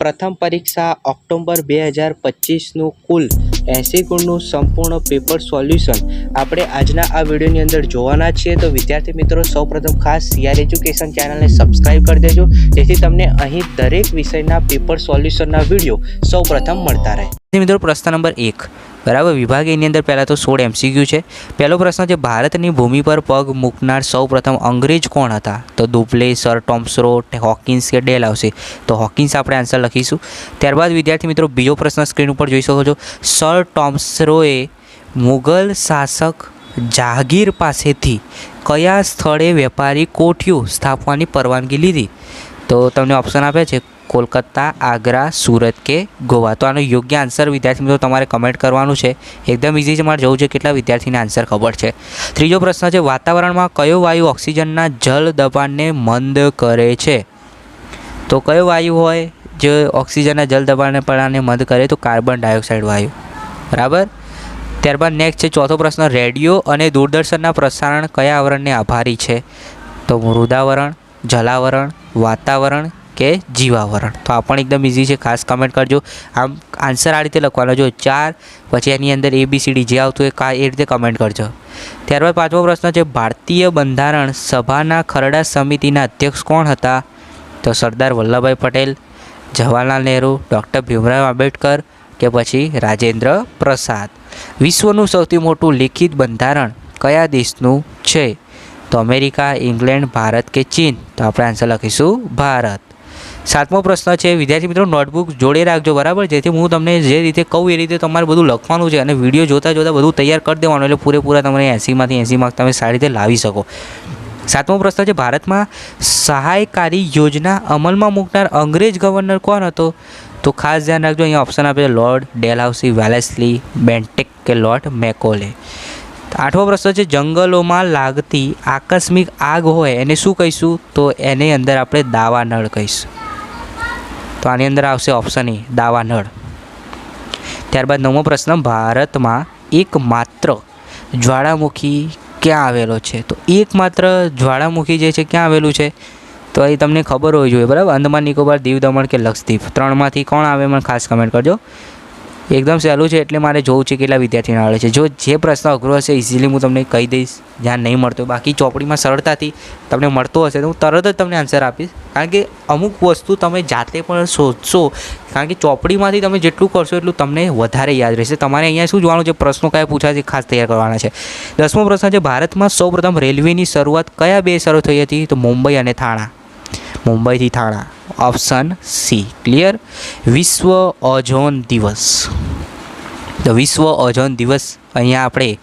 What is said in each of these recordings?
પ્રથમ પરીક્ષા ઓક્ટોબર 2025નું કુલ 80 ગુણનું સંપૂર્ણ પેપર સોલ્યુશન આપણે આજના આ વિડીયોની અંદર જોવાના છીએ। તો વિદ્યાર્થી મિત્રો સૌપ્રથમ ખાસ સીઆર એજ્યુકેશન ચેનલને સબસ્ક્રાઈબ કરી દેજો, જેથી તમને અહીં દરેક વિષયના પેપર સોલ્યુશનના વિડીયો સૌપ્રથમ મળતા રહે। મિત્રો પ્રશ્ન નંબર 1 બરાબર, વિભાગ એની અંદર પહેલાં તો 16 MCQ છે। પહેલો પ્રશ્ન છે, ભારતની ભૂમિ પર પગ મૂકનાર સૌપ્રથમ અંગ્રેજ કોણ હતા? તો દુપ્લે, સર ટોમ્સ રો, હોકિન્સ કે ડેલ આવશે? તો હોકિન્સ આપણે આન્સર લખીશું। ત્યારબાદ વિદ્યાર્થી મિત્રો બીજો પ્રશ્ન સ્ક્રીન ઉપર જોઈ શકો છો, સર ટોમ્સ રોએ મુગલ શાસક જહાંગીર પાસેથી કયા સ્થળે વેપારી કોઠીઓ સ્થાપવાની પરવાનગી લીધી? તો તમને ઓપ્શન આપ્યા છે કોલકાતા, આગ્રા, સુરત કે ગોવા। તો આનો યોગ્ય આન્સર વિદ્યાર્થી મિત્રો તમારે કમેન્ટ કરવાનું છે। એકદમ ઇઝી છે, મારે જોવું છે કેટલા વિદ્યાર્થીને આન્સર ખબર છે। ત્રીજો પ્રશ્ન છે, વાતાવરણમાં કયો વાયુ ઓક્સિજનના જળ દબાણને મંદ કરે છે? તો કયો વાયુ હોય જે ઓક્સિજનના જળ દબાણને મંદ કરે? તો કાર્બન ડાયોક્સાઇડ વાયુ, બરાબર। ત્યારબાદ નેક્સ્ટ છે ચોથો પ્રશ્ન, રેડિયો અને દૂરદર્શનના પ્રસારણ કયા આવરણને આભારી છે? તો મૃદાવરણ, જલાવરણ, વાતાવરણ કે જીવાવરણ? તો આ પણ એકદમ ઇઝી છે, ખાસ કમેન્ટ કરજો। આમ આન્સર આ રીતે લખવાનો, જો 4 પછી એની અંદર ABCD જે આવતું હોય એ રીતે કમેન્ટ કરજો। ત્યારબાદ પાંચમો પ્રશ્ન છે, ભારતીય બંધારણ સભાના ખરડા સમિતિના અધ્યક્ષ કોણ હતા? તો સરદાર વલ્લભભાઈ પટેલ, જવાહરલાલ નહેરુ, ડૉક્ટર ભીમરાવ આંબેડકર કે પછી રાજેન્દ્ર પ્રસાદ? વિશ્વનું સૌથી મોટું લિખિત બંધારણ કયા દેશનું છે? તો અમેરિકા, ઇંગ્લેન્ડ, ભારત કે ચીન? તો આપણે આન્સર લખીશું ભારત। સાતમો પ્રશ્ન છે, વિદ્યાર્થી મિત્રો નોટબુક જોડે રાખજો, બરાબર, જેથી હું તમને જે રીતે કહું એ રીતે તમારે બધું લખવાનું છે અને વિડીયો જોતાં બધું તૈયાર કરી દેવાનું, એટલે પૂરેપૂરા તમને 80માંથી 80 માર્ક તમે સારી રીતે લાવી શકો। સાતમો પ્રશ્ન છે, ભારતમાં સહાયકારી યોજના અમલમાં મૂકનાર અંગ્રેજ ગવર્નર કોણ હતો? તો ખાસ ધ્યાન રાખજો, અહીંયા ઓપ્શન આપે છે લોર્ડ ડેલહાઉસી, વેલેસ્લી, બેન્ટેક કે લોર્ડ મેકોલે। આઠમો પ્રશ્ન છે, જંગલોમાં લાગતી આકસ્મિક આગ હોય એને શું કહીશું? તો એની અંદર આપણે દાવાનળ કહીશું। તો આની અંદર આવશે ઓપ્શન એ દાવાનળ। ત્યારબાદ નવમો પ્રશ્ન, ભારતમાં એકમાત્ર જ્વાળામુખી ક્યાં આવેલો છે? તો એકમાત્ર જ્વાળામુખી જે છે ક્યાં આવેલું છે? તો એ તમને ખબર હોવી જોઈએ, બરાબર, અંદમાન નિકોબાર, દીવ દમણ કે લક્ષદ્વીપ? ત્રણમાંથી કોણ આવે મને ખાસ કમેન્ટ કરજો। એકદમ સહેલું છે, એટલે મારે જોવું છે કેટલા વિદ્યાર્થીને આવડે છે। જો જે પ્રશ્ન અઘરો હશે ઇઝીલી હું તમને કહી દઈશ, જ્યાં નહીં મળતો, બાકી ચોપડીમાં સરળતાથી તમને મળતો હશે તો હું તરત જ તમને આન્સર આપીશ, કારણ કે અમુક વસ્તુ તમે જાતે પણ શોધશો, કારણ કે ચોપડીમાંથી તમે જેટલું કરશો એટલું તમને વધારે યાદ રહેશે। તમારે અહીંયા શું જોવાનું છે, પ્રશ્નો કયા પૂછાશે ખાસ તૈયાર કરવાના છે। 10મો પ્રશ્ન છે, ભારતમાં સૌપ્રથમ રેલવેની શરૂઆત કયા બે શહેરો થઈ હતી? તો મુંબઈ અને થાણા, મુંબઈથી થાણા, ઓપ્શન સી, ક્લિયર। વિશ્વ ઓઝોન દિવસ, તો વિશ્વ ઓઝોન દિવસ અહીંયા આપણે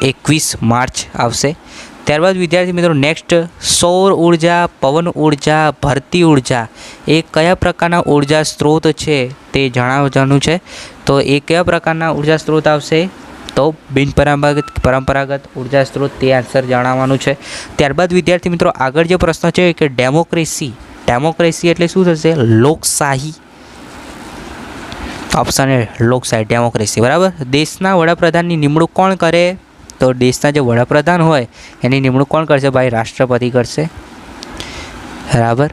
21 માર્ચ આવશે। ત્યારબાદ વિદ્યાર્થી મિત્રો નેક્સ્ટ, સૌર ઉર્જા, પવન ઉર્જા, ભરતી ઉર્જા એ કયા પ્રકારના ઉર્જા સ્ત્રોત છે તે જણાવવાનું છે। તો એ કયા પ્રકારના ઉર્જા સ્ત્રોત આવશે? તો પરંપરાગત ઉર્જા સ્ત્રોત, તે આન્સર જણાવવાનું છે। ત્યારબાદ વિદ્યાર્થી મિત્રો આગળ જે પ્રશ્ન છે કે ડેમોક્રેસી એટલે શું થશે? લોકશાહી, ઓપ્શન એ લોકશાહી, ડેમોક્રેસી, બરાબર। દેશના વડાપ્રધાનની નિમણૂક કોણ કરે? તો દેશના જે વડાપ્રધાન હોય એની નિમણૂક કોણ કરશે? ભાઈ રાષ્ટ્રપતિ કરશે, બરાબર।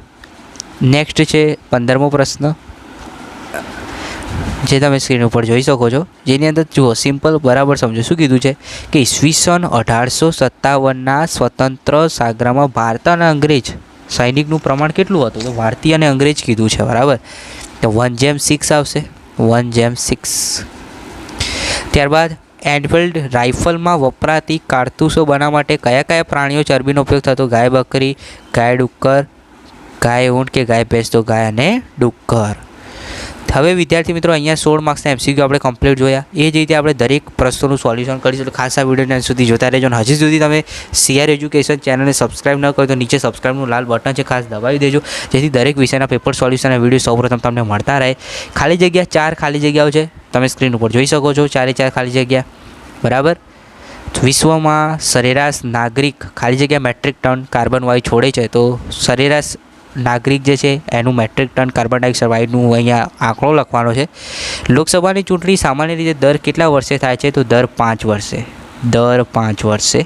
નેક્સ્ટ છે 15મો પ્રશ્ન, જે તમે સ્ક્રીન ઉપર જોઈ શકો છો, જેની અંદર જુઓ સિમ્પલ બરાબર સમજો શું કીધું છે કે ઈસવીસન 1857ના સ્વતંત્ર સંગ્રામમાં ભારત અને અંગ્રેજ સૈનિકનું પ્રમાણ કેટલું હતું? તો ભારતીય અને અંગ્રેજ કીધું છે, બરાબર। તો 1:6 આવશે, 1:6। ત્યારબાદ એનફિલ્ડ રાઇફલમાં વપરાતી કારતૂસો બનાવવા માટે કયા કયા પ્રાણીઓ ચરબીનો ઉપયોગ થતો? ગાય બકરી, ગાય ડુક્કર, ગાય ઊંટ કે ગાય ભેંસ? તો ગાય અને ડુક્કર। હવે વિદ્યાર્થી મિત્રો અહીંયા 16 માર્ક્સના MCQ આપણે કમ્પ્લીટ જોયા, એ જ રીતે આપણે દરેક પ્રશ્નોનું સોલ્યુશન કરીશું। તો ખાસ આ વિડીયોને સુધી જોતા રહેજો, અને હજી સુધી તમે સીઆર એજ્યુકેશન ચેનલને સબસ્ક્રાઈબ ન કરો તો નીચે સબસ્ક્રાઈબનું લાલ બટન છે, ખાસ દબાવી દેજો, જેથી દરેક વિષયના પેપર સોલ્યુશનના વિડીયો સૌપ્રથમ તમને મળતા રહે। ખાલી જગ્યા 4 ખાલી જગ્યાઓ છે, તમે સ્ક્રીન ઉપર જોઈ શકો છો, 4 ખાલી જગ્યા, બરાબર। વિશ્વમાં સરેરાશ નાગરિક ખાલી જગ્યા મેટ્રિક ટન કાર્બન વાયુ છોડે છે, તો સરેરાશ નાગરિક જે છે એનું મેટ્રિક ટન કાર્બન ડાયોક્સાઇડ વાયુનું અહીંયા આંકડો લખવાનો છે। લોકસભાની ચૂંટણી સામાન્ય રીતે દર કેટલા વર્ષે થાય છે? તો દર 5 વર્ષે, દર 5 વર્ષે।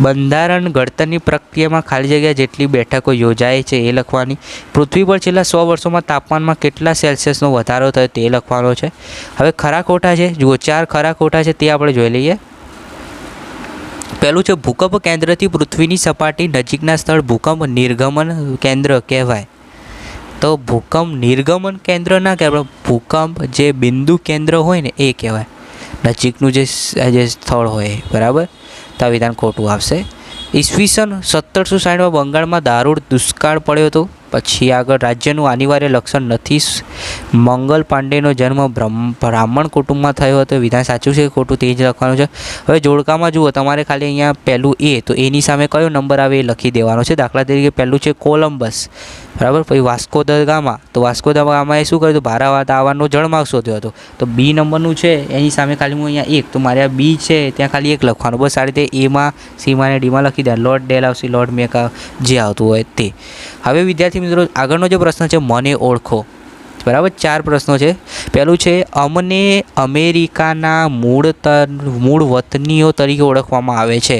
બંધારણ ઘડતરની પ્રક્રિયામાં ખાલી જગ્યા જેટલી બેઠકો યોજાય છે એ લખવાની. પૃથ્વી પર છેલ્લા 100 વર્ષોમાં તાપમાનમાં કેટલા સેલ્સિયસનો વધારો થયો તે લખવાનો છે. હવે ખરા ખોટા છે, જુઓ 4 ખરા ખોટા છે તે આપણે જોઈ લઈએ. પહેલું છે ભૂકંપ કેન્દ્રથી પૃથ્વીની સપાટી નજીકના સ્થળ ભૂકંપ નિર્ગમન કેન્દ્ર કહેવાય. તો ભૂકંપ નિર્ગમન કેન્દ્ર ના કહેવાય, ભૂકંપ જે બિંદુ કેન્દ્ર હોય ને એ કહેવાય, નજીકનું જે સ્થળ હોય, બરાબર. તો આ વિધાન ખોટું આવશે. ઈસવીસન 1760માં બંગાળમાં દારૂણ દુષ્કાળ પડ્યો હતો. પછી આગળ રાજ્યનું અનિવાર્ય લક્ષણ નથી. મંગલ પાંડેનો જન્મ બ્રાહ્મણ કુટુંબમાં થયો હતો. વિધાન સાચું છે ખોટું તે જ લખવાનું છે. હવે જોડકામાં જુઓ, તમારે ખાલી અહીંયા પહેલું એ, તો એની સામે કયો નંબર આવે એ લખી દેવાનો છે. દાખલા તરીકે પહેલું છે કોલંબસ, બરાબર. પછી વાસ્કો દ ગામા, તો વાસ્કો દ ગામાએ શું કર્યું હતું? ભારત આવવાનો જળમાર્ગ શોધ્યો હતો. તો બી નંબરનું છે એની સામે ખાલી હું અહીંયા 1, તો મારે આ બી છે ત્યાં ખાલી 1 લખવાનું. બસ આ રીતે એમાં, સીમાં અને ડીમાં લખી દે. લોર્ડ ડેલહાઉસી, લોર્ડ મેકા, જે આવતું હોય તે. હવે વિદ્યાર્થી મિત્રો આગળનો જે પ્રશ્ન છે મને ઓળખો, બરાબર. 4 પ્રશ્નો છે. પહેલું છે અમને અમેરિકાના મૂળ વતનીઓ તરીકે ઓળખવામાં આવે છે.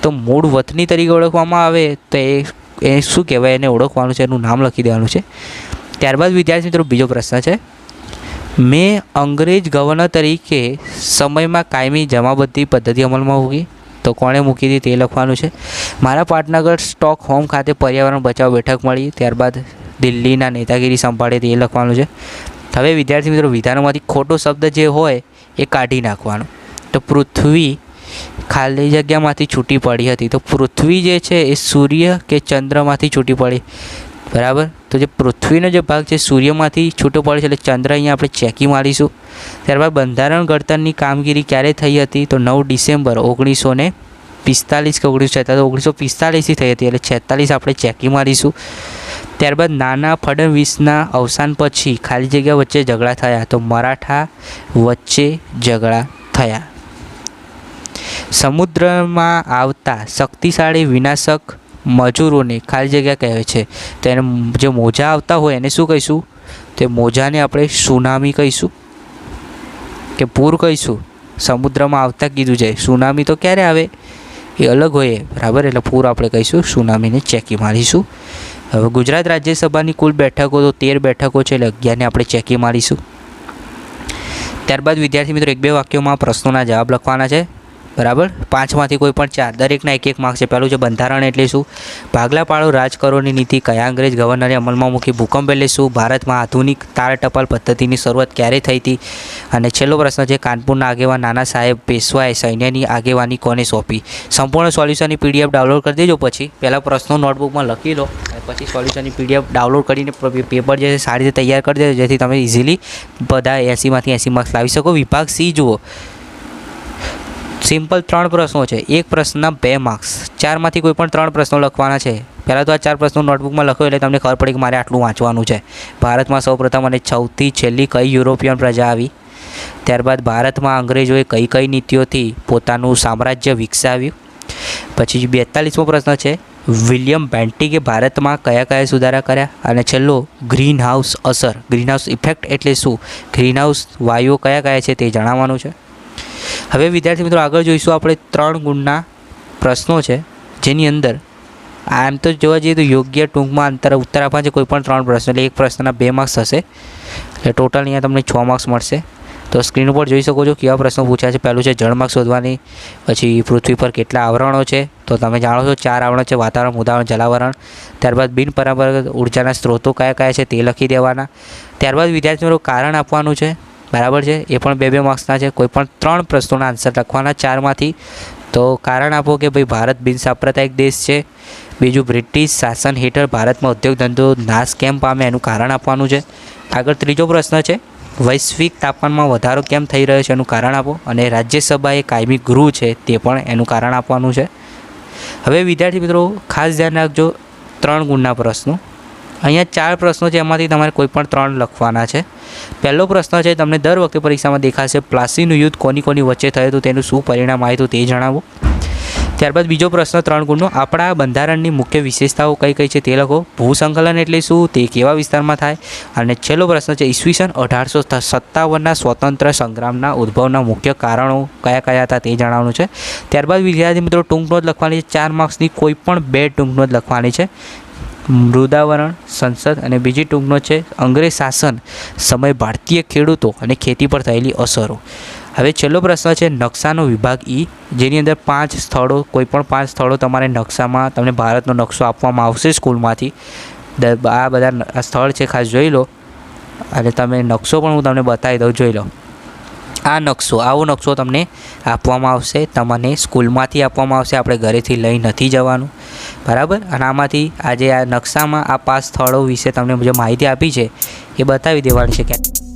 તો મૂળ વતની તરીકે ઓળખવામાં આવે તો એ શું કહેવાય, એને ઓળખવાનું છે, એનું નામ લખી દેવાનું છે. ત્યારબાદ વિદ્યાર્થી મિત્રો બીજો પ્રશ્ન છે મેં અંગ્રેજ ગવર્નર તરીકે સમયમાં કાયમી જમાબંધી પદ્ધતિ અમલમાં મૂકી. તો કોણે મૂકી હતી તે લખવાનું છે. મારા પાટનગર સ્ટોકહોમ ખાતે પર્યાવરણ બચાવ બેઠક મળી. ત્યારબાદ દિલ્હીના નેતાગીરી સંભાળે તે લખવાનું છે. હવે વિદ્યાર્થી મિત્રો વિધાનોમાંથી ખોટો શબ્દ જે હોય એ કાઢી નાખવાનો. તો પૃથ્વી ખાલી જગ્યામાંથી છૂટી પડી હતી. તો પૃથ્વી જે છે એ સૂર્ય કે ચંદ્રમાંથી છૂટી પડી, બરાબર. તો જે પૃથ્વીનો જે ભાગ છે સૂર્યમાંથી છૂટો પડે છે, એટલે ચંદ્ર અહીંયા આપણે ચેકી મારીશું. ત્યારબાદ બંધારણ ઘડતરની કામગીરી ક્યારે થઈ હતી? તો 9 ડિસેમ્બર 1945 કે 1946 થઈ હતી, એટલે 46 આપણે ચેકી મારીશું. ત્યારબાદ નાના ફડણવીસના અવસાન પછી ખાલી જગ્યા વચ્ચે ઝઘડા થયા. તો મરાઠા વચ્ચે ઝઘડા થયા. સમુદ્રમાં આવતા શક્તિશાળી વિનાશક મજૂરોને ખાલી જગ્યા કહે છે. તો એને જે મોજા આવતા હોય એને શું કહીશું? તે મોજાને આપણે સુનામી કહીશું કે પૂર કહીશું. સમુદ્રમાં આવતા કીધું છે, સુનામી તો ક્યારે આવે એ અલગ હોય, બરાબર. એટલે પૂર આપણે કહીશું, સુનામીને ચેકી મારીશું. હવે ગુજરાત રાજ્યસભાની કુલ બેઠકો તો 13 બેઠકો છે, એટલે 11ને આપણે ચેકી મારીશું. ત્યારબાદ વિદ્યાર્થી મિત્રો 1-2 વાક્યોમાં પ્રશ્નોના જવાબ લખવાના છે, બરાબર. 5માંથી કોઈ પણ 4, દરેકના 1-1 માર્ક્સ છે. પહેલું છે બંધારણ એટલે શું? ભાગલા પાડો રાજકરોની નીતિ કયા અંગ્રેજ ગવર્નરે અમલમાં મૂકી? ભૂકંપ એટલે શું? ભારતમાં આધુનિક તાર ટપાલ પદ્ધતિની શરૂઆત ક્યારે થઈ હતી? અને છેલ્લો પ્રશ્ન છે કાનપુરના આગેવાન નાના સાહેબ પેશવાએ સૈન્યની આગેવાની કોને સોંપી? સંપૂર્ણ સોલ્યુશનની PDF ડાઉનલોડ કરી દેજો. પછી પહેલા પ્રશ્નો નોટબુકમાં લખી લો, પછી સોલ્યુશનની PDF ડાઉનલોડ કરીને પેપર જે છે સારી રીતે તૈયાર કરી દેજો, જેથી તમે ઇઝીલી બધા 80માંથી 80 માર્ક્સ લાવી શકો. વિભાગ C જુઓ, સિમ્પલ 3 પ્રશ્નો છે. એક પ્રશ્નના 2 માર્ક્સ. 4માંથી કોઈ પણ 3 પ્રશ્નો લખવાના છે. પહેલાં તો આ 4 પ્રશ્નો નોટબુકમાં લખો એટલે તમને ખબર પડે કે મારે આટલું વાંચવાનું છે. ભારતમાં સૌપ્રથમ અને સૌથી છેલ્લી કઈ યુરોપિયન પ્રજા આવી? ત્યારબાદ ભારતમાં અંગ્રેજોએ કઈ કઈ નીતિઓથી પોતાનું સામ્રાજ્ય વિકસાવ્યું? પછી 42મો પ્રશ્ન છે વિલિયમ બેન્ટિકે ભારતમાં કયા કયા સુધારા કર્યા? અને છેલ્લો ગ્રીન હાઉસ અસર, ગ્રીન હાઉસ ઇફેક્ટ એટલે શું? ગ્રીન હાઉસ વાયુઓ કયા કયા છે તે જણાવવાનું છે. હવે વિદ્યાર્થી મિત્રો આગળ જોઈશું આપણે 3 ગુણના પ્રશ્નો છે, જેની અંદર આમ તો જોવા જઈએ તો યોગ્ય ટૂંકમાં ઉત્તર આપવા છે કોઈ પણ 3 પ્રશ્નો, એટલે એક પ્રશ્નના 2 માર્ક્સ થશે, એટલે ટોટલ અહીંયા તમને 6 માર્ક્સ મળશે. તો સ્ક્રીન ઉપર જોઈ શકો છો કેવા પ્રશ્નો પૂછ્યા છે. પહેલું છે જળમાર્ગ શોધવાની. પછી પૃથ્વી પર કેટલા આવરણો છે? તો તમે જાણો છો 4 આવરણ છે, વાતાવરણ, મૃદાવરણ, જલાવરણ. ત્યારબાદ બિનપરંપરાગત ઉર્જાના સ્ત્રોતો કયા કયા છે તે લખી દેવાના. ત્યારબાદ વિદ્યાર્થીઓ કારણ આપવાનું છે, બરાબર છે, એ પણ 2-2 માર્ક્સના છે. કોઈ પણ 3 પ્રશ્નોના આન્સર લખવાના 4માંથી. તો કારણ આપો કે ભાઈ ભારત બિનસાંપ્રદાયિક દેશ છે. બીજું બ્રિટિશ શાસન હેઠળ ભારતમાં ઉદ્યોગ ધંધો નાશ કેમ પામે એનું કારણ આપવાનું છે. આગળ ત્રીજો પ્રશ્ન છે વૈશ્વિક તાપમાનમાં વધારો કેમ થઈ રહ્યો છે એનું કારણ આપો. અને રાજ્યસભા એ કાયમી ગૃહ છે તે પણ એનું કારણ આપવાનું છે. હવે વિદ્યાર્થી મિત્રો ખાસ ધ્યાન રાખજો 3 ગુણના પ્રશ્નો. અહીંયા 4 પ્રશ્નો છે, એમાંથી તમારે કોઈ પણ 3 લખવાના છે. પહેલો પ્રશ્ન છે તમને દર વખતે પરીક્ષામાં દેખાશે પ્લાસીનું યુદ્ધ કોની કોની વચ્ચે થયું હતું, તેનું શું પરિણામ આવ્યું હતું તે જણાવો. ત્યારબાદ બીજો પ્રશ્ન 3 ગુણનો, આપણા બંધારણની મુખ્ય વિશેષતાઓ કઈ કઈ છે તે લખો. ભૂસંકલન એટલે શું, તે કેવા વિસ્તારમાં થાય. અને છેલ્લો પ્રશ્ન છે ઈસવીસન 1857ના સ્વતંત્ર સંગ્રામના ઉદ્ભવના મુખ્ય કારણો કયા કયા હતા તે જણાવવાનું છે. ત્યારબાદ વિદ્યાર્થી મિત્રો ટૂંક નોંધ લખવાની છે. 4 માર્ક્સની કોઈ પણ 2 ટૂંક નોંધ લખવાની છે. મૃદાવરણ, સંસદ અને બીજી ટૂંક નોંધ છે અંગ્રેજ શાસન સમય ભારતીય ખેડૂતો અને ખેતી પર થયેલી અસરો. હવે છેલ્લો પ્રશ્ન છે નકશાનો વિભાગ ઈ, જેની અંદર 5 સ્થળો, કોઈ પણ 5 સ્થળો તમારે નકશામાં તમને ભારતનો નકશો આપવામાં આવશે સ્કૂલમાંથી. આ બધા સ્થળ છે, ખાસ જોઈ લો. અને તમે નકશો પણ હું તમને બતાવી દઉં, જોઈ લો. આ નકશો, આવો નકશો તમને આપવામાં આવશે, તમને સ્કૂલમાંથી આપવામાં આવશે, આપણે ઘરેથી લઈ નથી જવાનું, બરાબર. અને આમાંથી આજે આ નકશામાં આ 5 સ્થળો વિશે તમને જે માહિતી આપી છે એ બતાવી દેવાની છે.